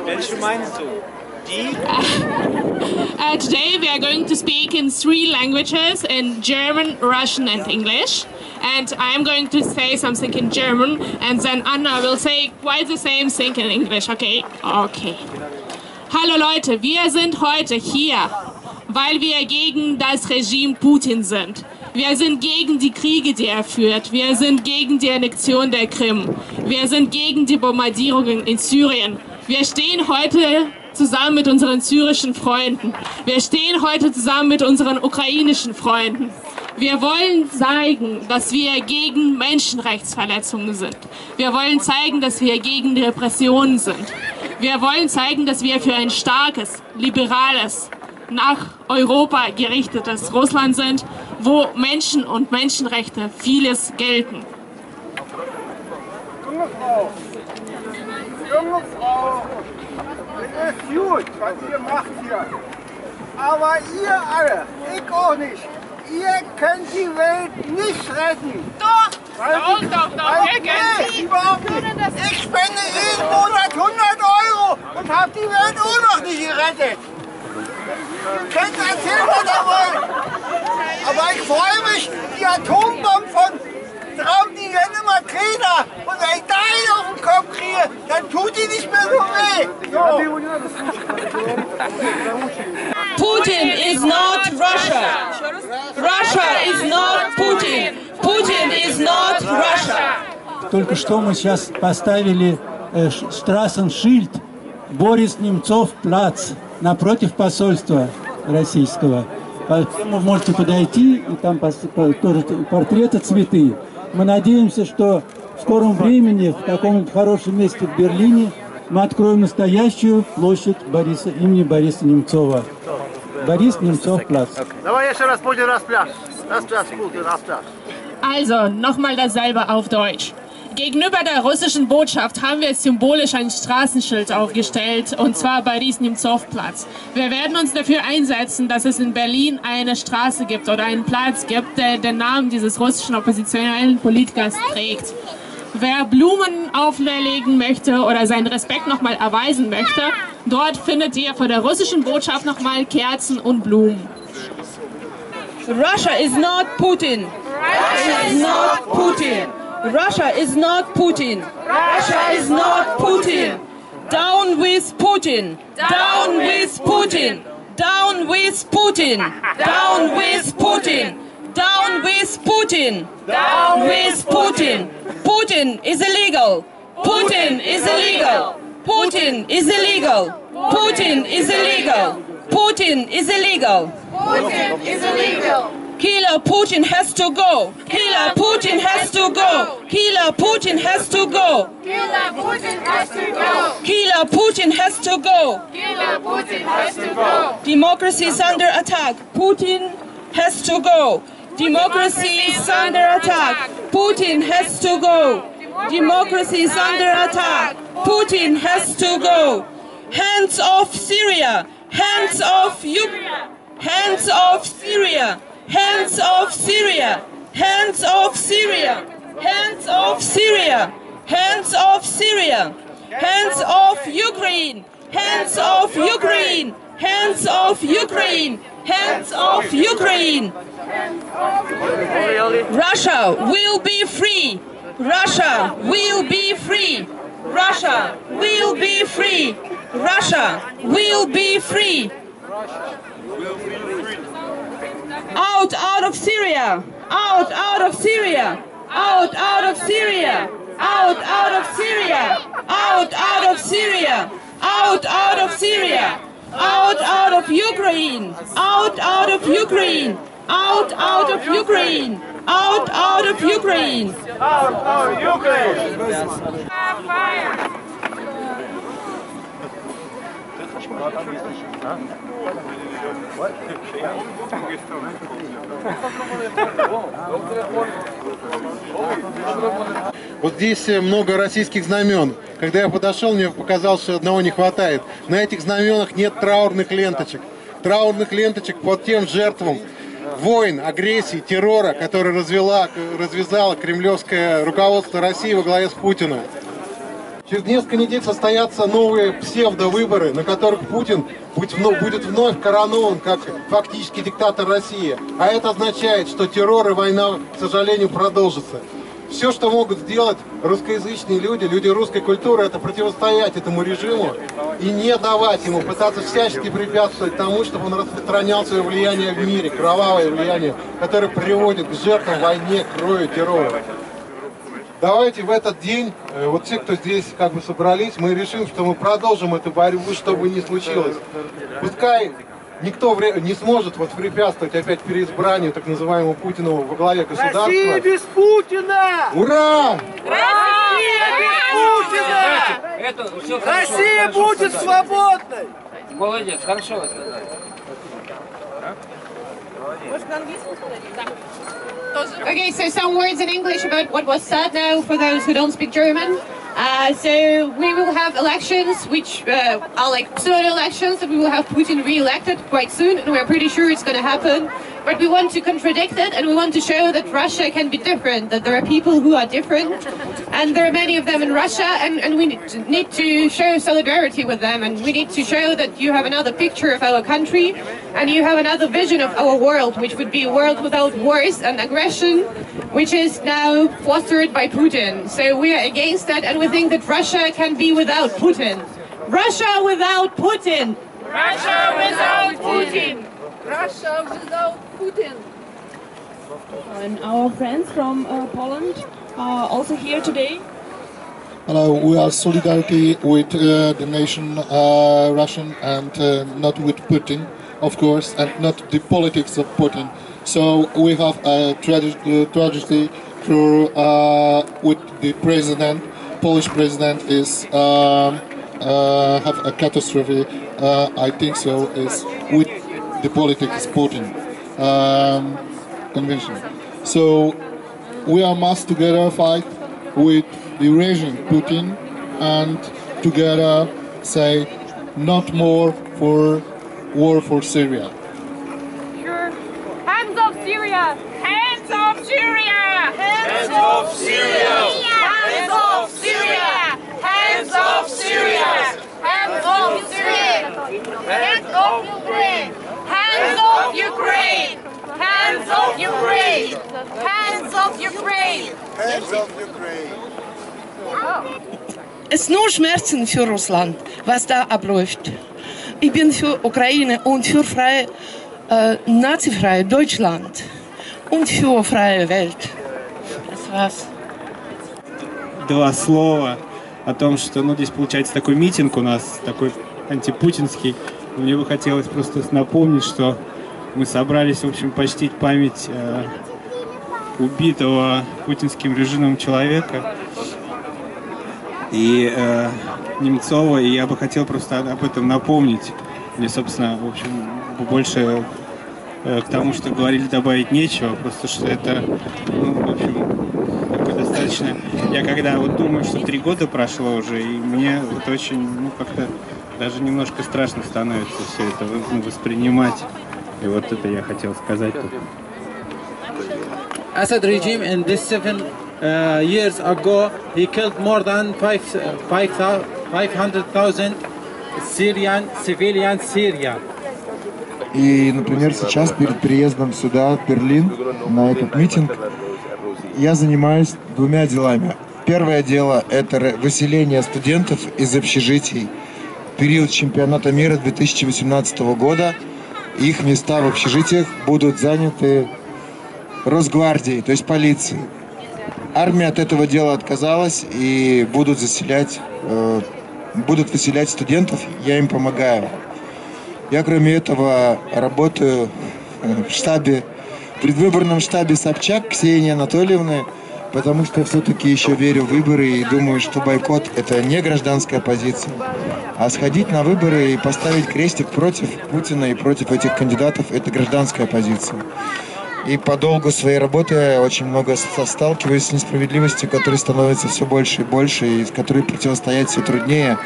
Welche meinst du? Today we are going to speak in 3 languages, in German, Russian and English. And I am going to say something in German and then Anna will say quite the same thing in English, okay? Okay. Hallo Leute, wir sind heute hier, weil wir gegen das Regime Putin sind. Wir sind gegen die Kriege, die er führt. Wir sind gegen die Annexion der Krim. Wir sind gegen die Bombardierungen in Syrien. Wir stehen heute zusammen mit unseren syrischen Freunden. Wir stehen heute zusammen mit unseren ukrainischen Freunden. Wir wollen zeigen, dass wir gegen Menschenrechtsverletzungen sind. Wir wollen zeigen, dass wir gegen die Repressionen sind. Wir wollen zeigen, dass wir für ein starkes, liberales, nach Europa gerichtetes Russland sind, wo Menschen und Menschenrechte vieles gelten. Junge Frau, es ist gut, was ihr macht hier. Aber ihr alle, ich auch nicht, ihr könnt die Welt nicht retten. Doch, wir können sie. Überhaupt nicht. Ich spende jeden Monat 100 € und habe die Welt auch noch nicht gerettet. Ihr könnt erzählen, was ihr wollt. Aber ich freue mich, die Atombomben von Trump, die werden immer kleiner. Und wenn ich da einen auf den Kopf kriege, dann tut die nicht mehr so weh. Putin is not Russia. Russia is not Putin. Putin is not Russia. Только что мы сейчас поставили Straßenschild Борис Немцов плац напротив посольства российского. Вы можете подойти, и там тоже портреты, цветы. Мы надеемся, что в скором времени в таком хорошем месте в Берлине мы откроем настоящую площадь имени Бориса Немцова. Борис Немцов плац. Давай еще раз Путин распляж. Распляж, Путин распляж. Also, nochmal dasselbe auf Deutsch. Gegenüber der russischen Botschaft haben wir symbolisch ein Straßenschild aufgestellt, und zwar Boris Nemzov Platz. Wir werden uns dafür einsetzen, dass es in Berlin eine Straße gibt oder einen Platz gibt, der den Namen dieses russischen oppositionellen Politikers trägt. Wer Blumen auflegen möchte oder seinen Respekt nochmal erweisen möchte, dort findet ihr vor der russischen Botschaft nochmal Kerzen und Blumen. Russia is not Putin. Russia is not Putin. Russia is not Putin. Russia is not Putin. Down with Putin. Down with Putin. Down with Putin. Down with Putin. Down with Putin. Down with Putin. Putin is illegal. Putin is illegal. Putin is illegal. Putin is illegal. Putin is illegal. Putin is illegal. Killer Putin has to go. Killer Putin has to go. Killer Putin has to go. Killer Putin has to go. Killer Putin has to go. Killer Putin has to go. Democracy is under attack. Putin has to go. Democracy is under attack. Putin has to go. Democracy is under attack. Putin has to go. Hands off Syria. Hands off Ukraine. Hands off Syria. Hands off Syria! Hands off Syria! Hands off Syria! Hands off Syria! Hands off Ukraine! Hands off Ukraine! Hands off Ukraine! Hands off Ukraine! Russia will be free! Russia will be free! Russia will be free! Russia will be free! Out of Syria! Out of Syria! Out of Syria! Out of Syria! Out of Syria! Out of Syria! Out of Ukraine! Out of Ukraine! Out of Ukraine! Out of Ukraine! Out of Ukraine! Fire! Вот здесь много российских знамен. Когда я подошел, мне показалось, что одного не хватает. На этих знаменах нет траурных ленточек. Траурных ленточек под тем жертвам, войн, агрессии, террора, который развязало кремлевское руководство России во главе с Путиным. Через несколько недель состоятся новые псевдовыборы, на которых Путин будет вновь коронован как фактически диктатор России. А это означает, что террор и война, к сожалению, продолжатся. Все, что могут сделать русскоязычные люди, люди русской культуры, это противостоять этому режиму и не давать ему, пытаться всячески препятствовать тому, чтобы он распространял свое влияние в мире, кровавое влияние, которое приводит к жертвам, войне, крови, террору. Давайте в этот день, вот все, кто здесь как бы собрались, мы решим, что мы продолжим эту борьбу, что бы ни случилось. Пускай никто не сможет препятствовать опять переизбранию так называемого Путина во главе государства. Россия без Путина! Ура! Россия без Путина! Россия будет свободной! Молодец, хорошо вы сказали. Okay, so some words in English about what was said now for those who don't speak German. So we will have elections which are like pseudo-elections, and we will have Putin re-elected quite soon, and we're pretty sure it's going to happen. But we want to contradict it, and we want to show that Russia can be different, that there are people who are different, and there are many of them in Russia, and we need to show solidarity with them, and we need to show that you have another picture of our country, and you have another vision of our world, which would be a world without wars and aggression, which is now fostered by Putin. So we are against that, and we think that Russia can be without Putin. Russia without Putin! Russia without Putin! Russia without Putin. And our friends from Poland are also here today. Hello, we are solidarity with the nation Russian and not with Putin, of course, and not the politics of Putin. So we have a tragedy through with the president. Polish president is have a catastrophe. I think so. Is with the politics Putin convention. So we are must together fight with the regime Putin and together say not more for war for Syria. Sure. Hands off Syria! Hands off Syria! Hands off Syria! Hands off Syria! Hands off Syria! Hands off Syria! Hands off Ukraine! Hands off Ukraine! Hands off Ukraine! Hands off Ukraine! Hands off Ukraine! Es ist nur Schmerzen für Russland, was da abläuft. Ich bin für Ukraine und für freie, nazifreie Deutschland und für freie Welt. Das war's. Два слова о том, что здесь получается такой митинг у нас, такой антипутинский. Мне бы хотелось просто напомнить, что мы собрались, в общем, почтить память убитого путинским режимом человека и Немцова, и я бы хотел просто об этом напомнить. Мне, собственно, в общем, больше к тому, что говорили, добавить нечего, просто что это, ну, в общем, такое достаточно... Я когда вот думаю, что 3 года прошло уже, и мне вот очень, ну, как-то даже немножко страшно становится все это воспринимать. И вот это я хотел сказать тут. Assad regime in this 7 years ago, he killed more than 500,000 Syrian civilians Syria. И, например, сейчас перед приездом сюда, в Берлин, на этот митинг, я занимаюсь 2 делами. Первое дело – это выселение студентов из общежитий. В период чемпионата мира 2018 года их места в общежитиях будут заняты Росгвардией, то есть полицией. Армия от этого дела отказалась и будут выселять студентов, я им помогаю. Я, кроме этого, работаю в предвыборном штабе Собчак Ксении Анатольевны, потому что все-таки еще верю в выборы и думаю, что бойкот – это не гражданская позиция, а сходить на выборы и поставить крестик против Путина и против этих кандидатов – это гражданская позиция. И по долгу своей работы я очень много сталкиваюсь с несправедливостью, которая становится все больше и больше, и с которой противостоять все труднее.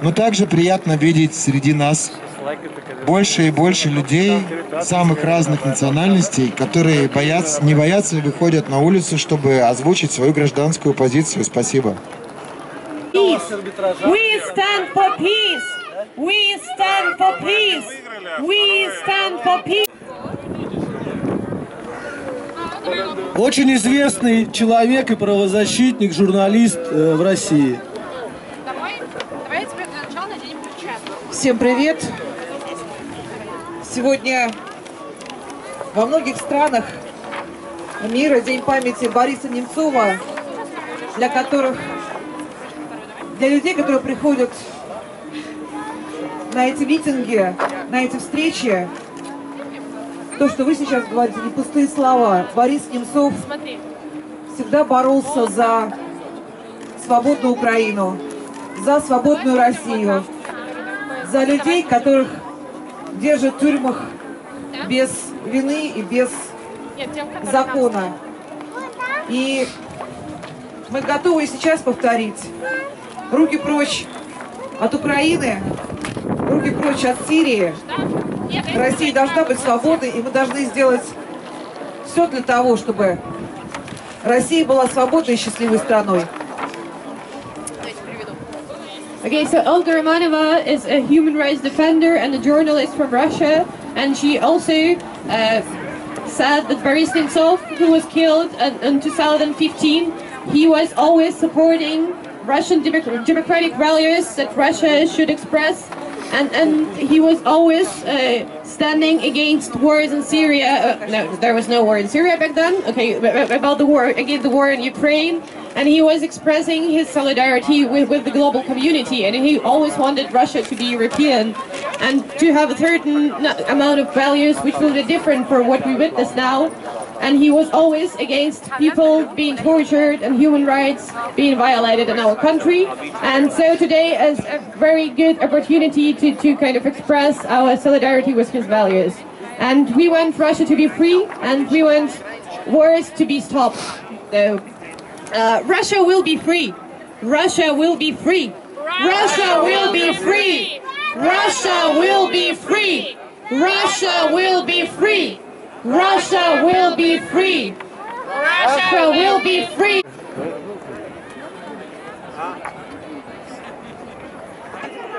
Но также приятно видеть среди нас больше и больше людей самых разных национальностей, которые не боятся и выходят на улицу, чтобы озвучить свою гражданскую позицию. Спасибо. We stand for peace. We stand for peace. We stand for peace. Очень известный человек и правозащитник, журналист в России. Всем привет! Сегодня во многих странах мира День памяти Бориса Немцова, для людей, которые приходят на эти митинги, на эти встречи, то, что вы сейчас говорите, не пустые слова. Борис Немцов всегда боролся за свободную Украину, за свободную Россию, за людей, которых держат в тюрьмах без вины и без закона. И мы готовы сейчас повторить: руки прочь от Украины, руки прочь от Сирии. Россия должна быть свободной, и мы должны сделать все для того, чтобы Россия была свободной и счастливой страной. Okay, so Olga Романова is a human rights defender and a journalist from Russia, and she also said that Boris Nemtsov, who was killed in 2015, he was always supporting Russian democratic values that Russia should express, and he was always standing against wars in Syria. No, there was no war in Syria back then. Okay, about the war, against the war in Ukraine. And he was expressing his solidarity with the global community, and he always wanted Russia to be European and to have a certain amount of values which will be different for what we witness now. And he was always against people being tortured and human rights being violated in our country. And so today is a very good opportunity to kind of express our solidarity with his values. And we want Russia to be free, and we want wars to be stopped. So, Russia will be free. Russia will be free. Russia will be free. Russia will be free. Russia will be free. Russia will be free. Russia will be free.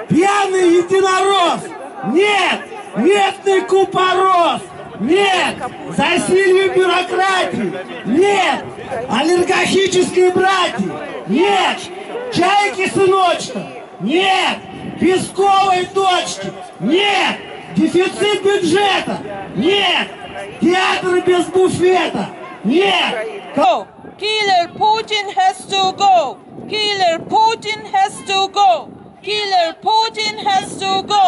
Пьяный единорос! Нет! Местный купорос! Нет! Засилие бюрократии! Нет! Олигархические братья! Нет! Чайки-сыночка! Нет! Песковой дочки! Нет! Дефицит бюджета! Нет! Театры без буфета! Нет! Killer Putin has to go! Killer Putin has to go! Killer Putin has to go!